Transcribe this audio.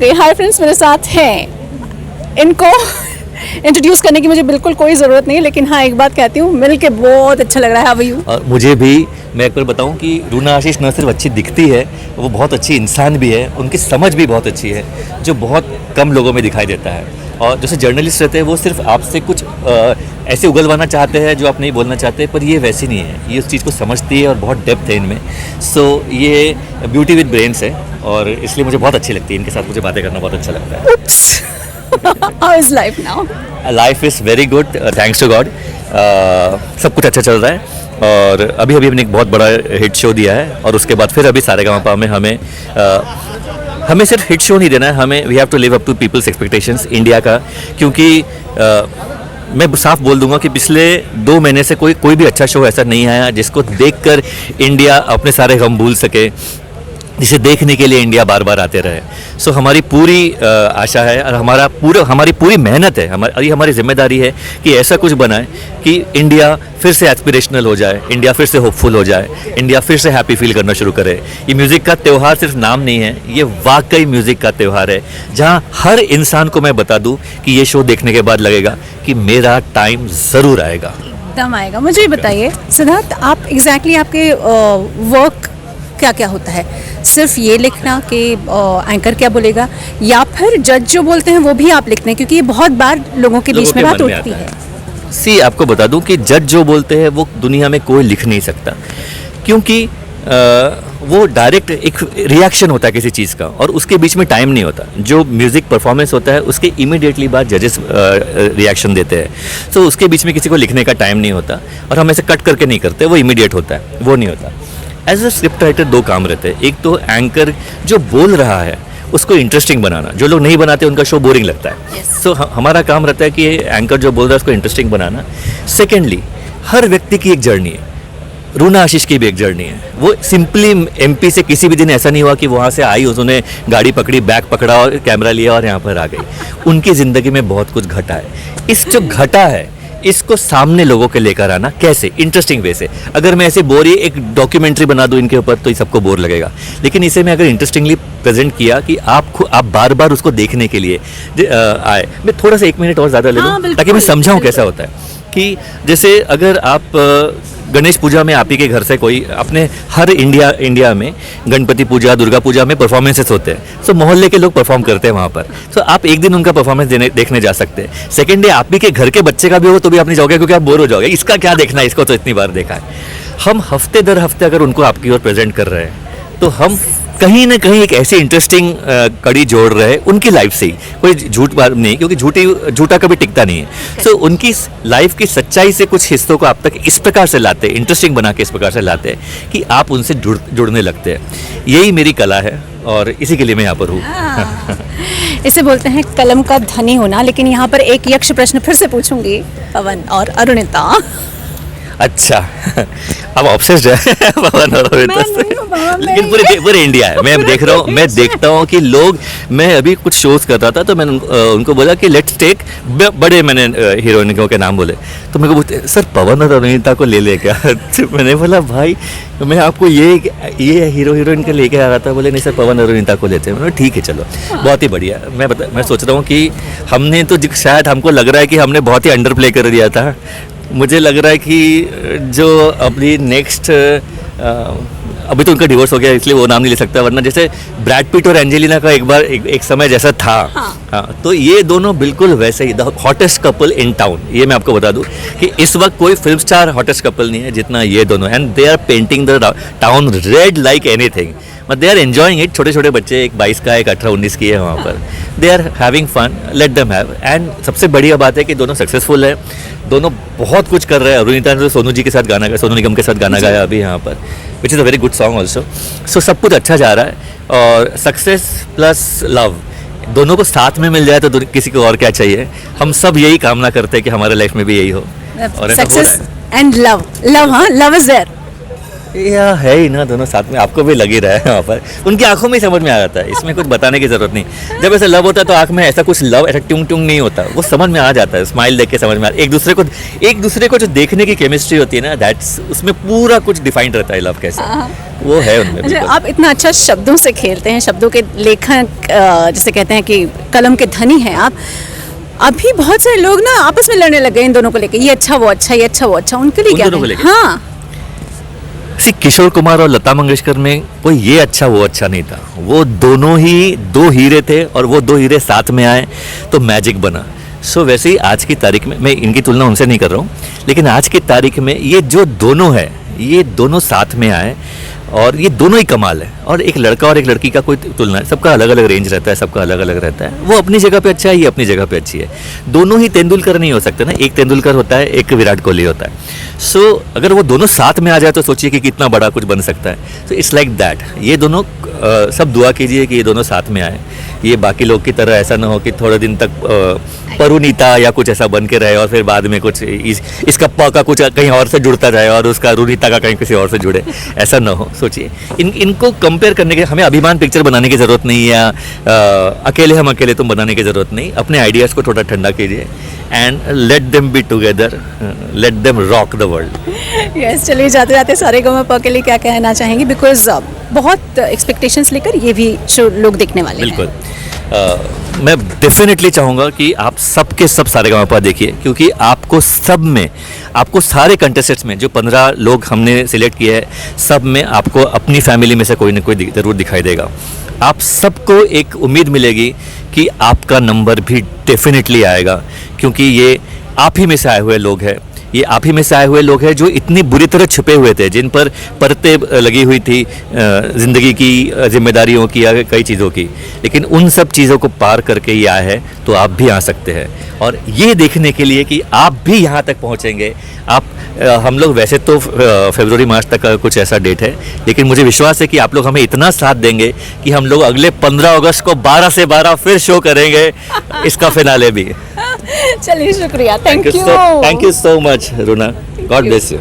Hi friends, मेरे साथ हैं, इनको इंट्रोड्यूस करने की मुझे बिल्कुल कोई ज़रूरत नहीं, लेकिन हाँ एक बात कहती हूँ, मिल के बहुत अच्छा लग रहा है। How are you? और मुझे भी, मैं एक बार बताऊं कि रूना आशीष न सिर्फ अच्छी दिखती है, वो बहुत अच्छी इंसान भी है, उनकी समझ भी बहुत अच्छी है, जो बहुत कम लोगों में दिखाई देता है। और जैसे जर्नलिस्ट रहते हैं वो सिर्फ आपसे कुछ ऐसे उगलवाना चाहते हैं जो आप नहीं बोलना चाहते, पर ये वैसी नहीं है, ये उस चीज़ को समझती है और बहुत डेप्थ है इनमें। सो ये ब्यूटी विद ब्रेन्स है और इसलिए मुझे बहुत अच्छी लगती है, इनके साथ मुझे बातें करना बहुत अच्छा लगता है। How is life now? Life is very good, thanks to God. सब कुछ अच्छा चल रहा है और अभी हमने एक बहुत बड़ा हिट शो दिया है और उसके बाद फिर अभी सारेगामापा में हमें सिर्फ हिट शो नहीं देना है, हमें we have to live up to people's expectations India का, क्योंकि मैं साफ बोल दूंगा कि पिछले 2 महीने से कोई भी अच्छा शो ऐसा नहीं आया जिसको देखकर इंडिया अपने सारे गम भूल सके, जिसे देखने के लिए इंडिया बार बार आते रहे। सो हमारी पूरी आशा है और हमारी पूरी मेहनत है, हमारी जिम्मेदारी है कि ऐसा कुछ बनाए कि इंडिया फिर से एस्पिरेशनल हो जाए, इंडिया फिर से होपफुल हो जाए, इंडिया फिर से हैप्पी फील करना शुरू करे। ये म्यूज़िक का त्यौहार सिर्फ नाम नहीं है, ये वाकई म्यूज़िक का त्यौहार है, जहाँ हर इंसान को मैं बता दूँ कि ये शो देखने के बाद लगेगा कि मेरा टाइम ज़रूर आएगा, दम आएगा। मुझे बताइए सिद्धार्थ, आप एग्जैक्टली आपके वर्क क्या क्या होता है? सिर्फ ये लिखना कि एंकर क्या बोलेगा, या फिर जज जो बोलते हैं वो भी आप लिखते हैं? क्योंकि ये बहुत बार लोगों के बीच में बात उठती है। आपको बता दूं कि जज जो बोलते हैं वो दुनिया में कोई लिख नहीं सकता, क्योंकि वो डायरेक्ट एक रिएक्शन होता है किसी चीज़ का और उसके बीच में टाइम नहीं होता। जो म्यूज़िक परफॉर्मेंस होता है उसके इमीडिएटली बाद जजेस रिएक्शन देते हैं, तो उसके बीच में किसी को लिखने का टाइम नहीं होता और हम ऐसे कट करके नहीं करते, वो इमीडिएट होता है, वो नहीं होता। एज अ स्क्रिप्ट राइटर 2 काम रहते हैं, एक तो एंकर जो बोल रहा है उसको इंटरेस्टिंग बनाना, जो लोग नहीं बनाते उनका शो बोरिंग लगता है। सो हमारा काम रहता है कि एंकर जो बोल रहा है उसको इंटरेस्टिंग बनाना। सेकेंडली, हर व्यक्ति की एक जर्नी है, रूना आशीष की भी एक जर्नी है। वो सिंपली एमपी से किसी भी दिन ऐसा नहीं हुआ कि वहाँ से आई, उसने गाड़ी पकड़ी, बैग पकड़ा और कैमरा लिया और यहाँ पर आ गई। उनकी ज़िंदगी में बहुत कुछ घटा है। इस जो घटा है इसको सामने लोगों के लेकर आना, कैसे? इंटरेस्टिंग वे से। अगर मैं ऐसे बोर ही एक डॉक्यूमेंट्री बना दूं इनके ऊपर तो ये सबको बोर लगेगा, लेकिन इसे मैं अगर इंटरेस्टिंगली प्रेजेंट किया कि आप बार बार उसको देखने के लिए आए। मैं थोड़ा सा 1 मिनट और ज़्यादा ले लूँ ताकि मैं समझाऊँ कैसा होता है। कि जैसे अगर आप गणेश पूजा में आप ही के घर से कोई अपने हर इंडिया में गणपति पूजा, दुर्गा पूजा में परफॉर्मेंसेस होते हैं, सो मोहल्ले के लोग परफॉर्म करते हैं वहाँ पर, सो आप एक दिन उनका परफॉर्मेंस देखने जा सकते हैं। सेकेंड डे आप ही के घर के बच्चे का भी हो तो भी आप नहीं जाओगे, क्योंकि आप बोर हो जाओगे, इसका क्या देखना है, इसको तो इतनी बार देखा है। हम हफ्ते दर हफ्ते अगर उनको आपकी ओर प्रेजेंट कर रहे हैं तो हम कहीं ना कहीं एक ऐसी इंटरेस्टिंग कड़ी जोड़ रहे हैं उनकी लाइफ से ही। कोई झूठ बात नहीं, क्योंकि झूठा कभी टिकता नहीं है। सो उनकी लाइफ की सच्चाई से कुछ हिस्सों को आप तक इस प्रकार से लाते हैं, इंटरेस्टिंग बना के इस प्रकार से लाते हैं कि आप उनसे जुड़ने लगते हैं। यही मेरी कला है और इसी के लिए मैं यहाँ पर हूँ। इसे बोलते हैं कलम का धनी होना। लेकिन यहाँ पर एक यक्ष प्रश्न फिर से पूछूंगी पवन और अरुणिता। अच्छा, अब ऑब्सेस्ड है पवन और अरुणिता से, लेकिन पूरे इंडिया है। मैं देख रहा हूँ, मैं देखता हूँ कि लोग, मैं अभी कुछ शोज कर रहा था तो मैंने उनको बोला कि लेट्स टेक बड़े, मैंने हीरोइनों के नाम बोले तो मेरे को बोलते सर पवन और अरुणिता को ले क्या? तो मैंने बोला भाई मैं आपको ये हीरो हीरोइन के लेके आ रहा था। बोले नहीं सर पवन और अरुणिता को लेते हैं। मैंने ठीक है चलो, बहुत ही बढ़िया। मैं सोच रहा हूँ कि हमने तो शायद हमको लग रहा है कि हमने बहुत ही अंडर प्ले कर दिया था। मुझे लग रहा है कि जो अपनी नेक्स्ट, अभी तो उनका डिवोर्स हो गया इसलिए वो नाम नहीं ले सकता, वरना जैसे ब्रैड पिट और एंजेलिना का एक समय जैसा था, हाँ, तो ये दोनों बिल्कुल वैसे ही the hottest couple in town. ये मैं आपको बता दूं कि इस वक्त कोई फिल्म स्टार हॉटेस्ट कपल नहीं है जितना ये दोनों, and they are painting the town red like anything. But they are enjoying it. छोटे छोटे बच्चे, एक 22 का, एक 18-19 की है वहाँ पर, they are having fun, let them have. And सबसे बढ़िया बात है कि दोनों सक्सेसफुल है, दोनों बहुत कुछ कर रहे हैं। अरुणिता ने तो सोनू निगम के साथ गाना गाया अभी यहाँ पर, which is a very good song also. So सब कुछ अच्छा जा रहा है और सक्सेस प्लस लव दोनों को साथ में मिल जाए तो किसी को और क्या चाहिए। हम सब यही कामना करते हैं कि हमारे लाइफ में भी यही हो और सक्सेस एंड लव। हाँ, लव इज देयर। या है ही ना, दोनों साथ में, आपको भी लग ही रहा है वहाँ पर, उनकी आंखों में ही समझ में आ जाता है, इसमें कुछ बताने की जरूरत नहीं। जब ऐसा लव होता है तो आंख में ऐसा कुछ लव ऐसा ट्यूंग ट्यूंग नहीं होता, वो समझ में आ जाता है, स्माइल देख के समझ में आ, एक दूसरे को जो देखने की केमिस्ट्री होती है ना, दैट्स, उसमें पूरा कुछ डिफाइंड रहता है लव कैसा, वो है उनमें अच्छा, बिल्कुल। आप इतना अच्छा शब्दों से खेलते हैं, शब्दों के लेखक, जिसे कहते हैं कि कलम के धनी हैं आप। अभी बहुत सारे लोग ना आपस में लड़ने लग गए इन दोनों को लेके, ये अच्छा वो अच्छा, ये अच्छा वो अच्छा, उनके लिए उन क्या दोनों को कहें? लेके? हाँ, किशोर कुमार और लता मंगेशकर में कोई ये अच्छा वो अच्छा नहीं था, वो दोनों ही दो हीरे थे, और वो दो हीरे साथ में आए तो मैजिक बना। सो वैसे ही आज की तारीख में, मैं इनकी तुलना उनसे नहीं कर रहा हूँ, लेकिन आज की तारीख में ये जो दोनों है, ये दोनों साथ में आए और ये दोनों ही कमाल है। और एक लड़का और एक लड़की का कोई तुलना है, सबका अलग अलग रेंज रहता है, सबका अलग अलग रहता है, वो अपनी जगह पे अच्छा है, ये अपनी जगह पे अच्छी है। दोनों ही तेंदुलकर नहीं हो सकते ना, एक तेंदुलकर होता है, एक विराट कोहली होता है। सो अगर वो दोनों साथ में आ जाए तो सोचिए कि कितना बड़ा कुछ बन सकता है। तो इट्स लाइक दैट, ये दोनों सब दुआ कीजिए कि ये दोनों साथ में आए, ये बाकी लोग की तरह ऐसा ना हो कि थोड़े दिन तक परुनीता या कुछ ऐसा बन के रहे और फिर बाद में कुछ इसका प का कुछ कहीं और से जुड़ता जाए और उसका रुनीता का कहीं किसी और से जुड़े, ऐसा ना हो। सोचिए, इनको कंपेयर करने के, हमें अभिमान पिक्चर बनाने की ज़रूरत नहीं है, या अकेले हम अकेले तुम बनाने की ज़रूरत नहीं। अपने आइडियाज़ को थोड़ा ठंडा कीजिए and let them be together, let them rock the world. Yes, चलिए जाते जाते सारे गाँव के लिए क्या कहना चाहेंगे? बिकॉज बहुत एक्सपेक्टेशंस लेकर ये भी शो लोग देखने वाले हैं। बिल्कुल, मैं डेफिनेटली चाहूँगा कि आप सबके सब सारेगामापा देखिए, क्योंकि आपको सब में, आपको सारे कंटेस्टेंट्स में, जो 15 लोग हमने सिलेक्ट किए हैं, सब में आपको अपनी फैमिली में से कोई ना कोई ज़रूर दिखाई देगा। आप सबको एक उम्मीद मिलेगी कि आपका नंबर भी डेफिनेटली आएगा, क्योंकि ये आप ही में से आए हुए लोग हैं, ये आप ही में से आए हुए लोग हैं जो इतनी बुरी तरह छुपे हुए थे, जिन पर परतें लगी हुई थी ज़िंदगी की, जिम्मेदारियों की या कई चीज़ों की, लेकिन उन सब चीज़ों को पार करके ये आए हैं, तो आप भी आ सकते हैं। और ये देखने के लिए कि आप भी यहाँ तक पहुँचेंगे, हम लोग वैसे तो फरवरी मार्च तक का कुछ ऐसा डेट है, लेकिन मुझे विश्वास है कि आप लोग हमें इतना साथ देंगे कि हम लोग अगले 15 अगस्त को 12 से 12 फिर शो करेंगे, इसका फिनाले भी। चलिए, शुक्रिया, thank you so much, Runa. God bless you.